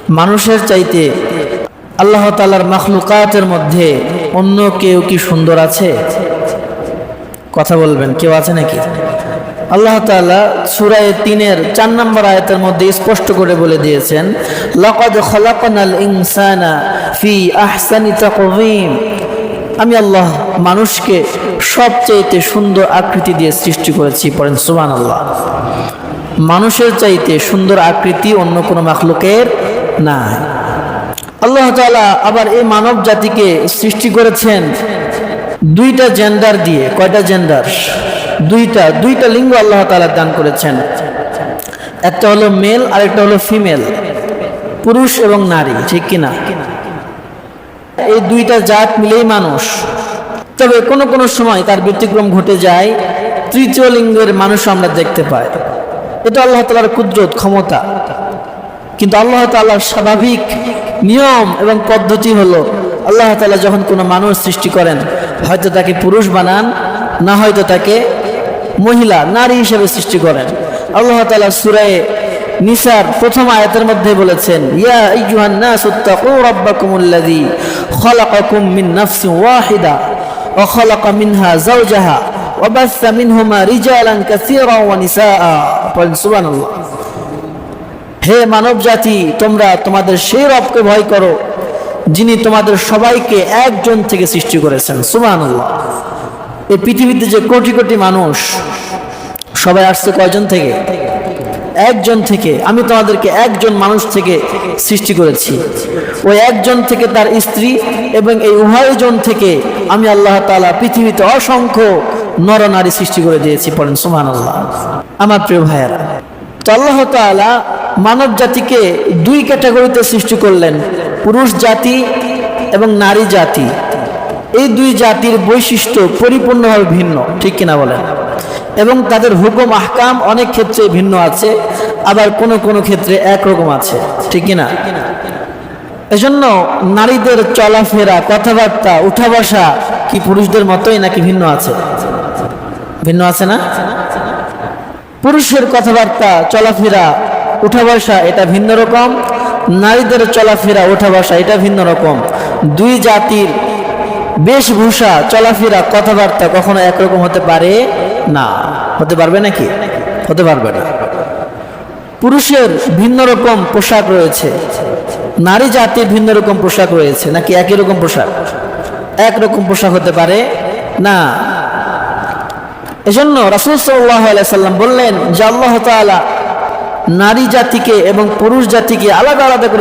মানুষের চাইতে আল্লাহ তাআলার মাখলুকাতের মধ্যে অন্য কেউ কি সুন্দর আছে? কথা বলবেন, কেউ আছে নাকি? আল্লাহ তাআলা সূরা ৩-এর ৪ নম্বর আয়াতের মধ্যে স্পষ্ট করে বলে দিয়েছেন, লাকাদ খালাকনাল ইনসানা ফি আহসানি তাকওয়িম। আমি আল্লাহ মানুষকে সবচেয়ে সুন্দর আকৃতি দিয়ে সৃষ্টি করেছি। পড়েন সুবহানাল্লাহ। মানুষের চাইতে সুন্দর আকৃতি অন্য কোনো মাখলুকের নাই। আল্লাহ তাআলা আবার এই মানব জাতিকে সৃষ্টি করেছেন দুইটা জেন্ডার দিয়ে। কয়টা জেন্ডার? দুইটা লিঙ্গ আল্লাহ তাআলা দান করেছেন। একটা হলো মেল আর একটা হলো ফিমেল, পুরুষ এবং নারী, ঠিক কিনা? এই দুইটা জাত মিলেই মানুষ। তবে কোনো কোনো সময় তার ব্যতিক্রম ঘটে যায়, তৃতীয় লিঙ্গের মানুষ আমরা দেখতে পাই। এটা আল্লাহ তাআলার কুদরত, ক্ষমতা। কিন্তু আল্লাহ তাআলার স্বাভাবিক নিয়ম এবং পদ্ধতি হলো, আল্লাহ তাআলা যখন কোনো মানুষ সৃষ্টি করেন, হয়তো তাকে পুরুষ বানান, না হয়তো তাকে মহিলা, নারী হিসেবে সৃষ্টি করেন। আল্লাহ তাআলা সূরা নিসার প্রথম আয়াতের মধ্যে বলেছেন, ইয়া আইয়ুহান নাসু তাকু রাব্বাকুমুল্লাযী খালাকাকুম মিন নাফসিন ওয়াহিদা ওয়া খালাকা মিনহা যাওজাহা ওয়া বাসসা মিনহুমা রিজালান কাসীরান ওয়া নিসাআ। সুবহানাল্লাহ। হে মানব জাতি, তোমরা তোমাদের সেই রবকে ভয় করো যিনি তোমাদের সবাইকে একজন থেকে সৃষ্টি করেছেন। সুবহানাল্লাহ। এই পৃথিবীতে যে কোটি কোটি মানুষ, সবাই আসছে কয়জন থেকে? একজন থেকে। আমি তোমাদেরকে একজন মানুষ থেকে সৃষ্টি করেছি। ওই একজন থেকে তার স্ত্রী এবং এই উভয়জন থেকে আমি আল্লাহ তাআলা পৃথিবীতে অসংখ্য নরনারী সৃষ্টি করে দিয়েছি। পড়েন সুবহানাল্লাহ। আমার প্রিয় ভাইয়েরা, তো আল্লাহ তাআলা মানব জাতিকে দুই ক্যাটাগরিতে সৃষ্টি করলেন, পুরুষ জাতি এবং নারী জাতি। এই দুই জাতির বৈশিষ্ট্য পরিপূর্ণভাবে ভিন্ন, ঠিক কিনা বলেন? এবং তাদের হুকুম আহকাম অনেক ক্ষেত্রে ভিন্ন আছে, আবার কোনো কোনো ক্ষেত্রে একরকম আছে, ঠিক কিনা? এজন্য নারীদের চলাফেরা, কথাবার্তা, উঠা বসা কি পুরুষদের মতোই নাকি ভিন্ন আছে? ভিন্ন আছে না? পুরুষের কথাবার্তা, চলাফেরা, উঠা বসা এটা ভিন্ন রকম, নারীদের চলাফেরা, উঠা বসা এটা ভিন্ন রকম। দুই জাতির বেশভূষা, চলাফেরা, কথাবার্তা কখনো একরকম হতে পারে না। হতে পারবে নাকি? হতে পারবে না। পুরুষের ভিন্ন রকম পোশাক রয়েছে, নারী জাতির ভিন্ন রকম পোশাক রয়েছে, নাকি একই রকম পোশাক? একরকম পোশাক হতে পারে না। এজন্য রাসূল সাল্লাল্লাহু আলাইহি সাল্লাম বললেন যে আল্লাহ তাআলা নারী জাতিকে এবং পুরুষ জাতিকে আলাদা আলাদা করে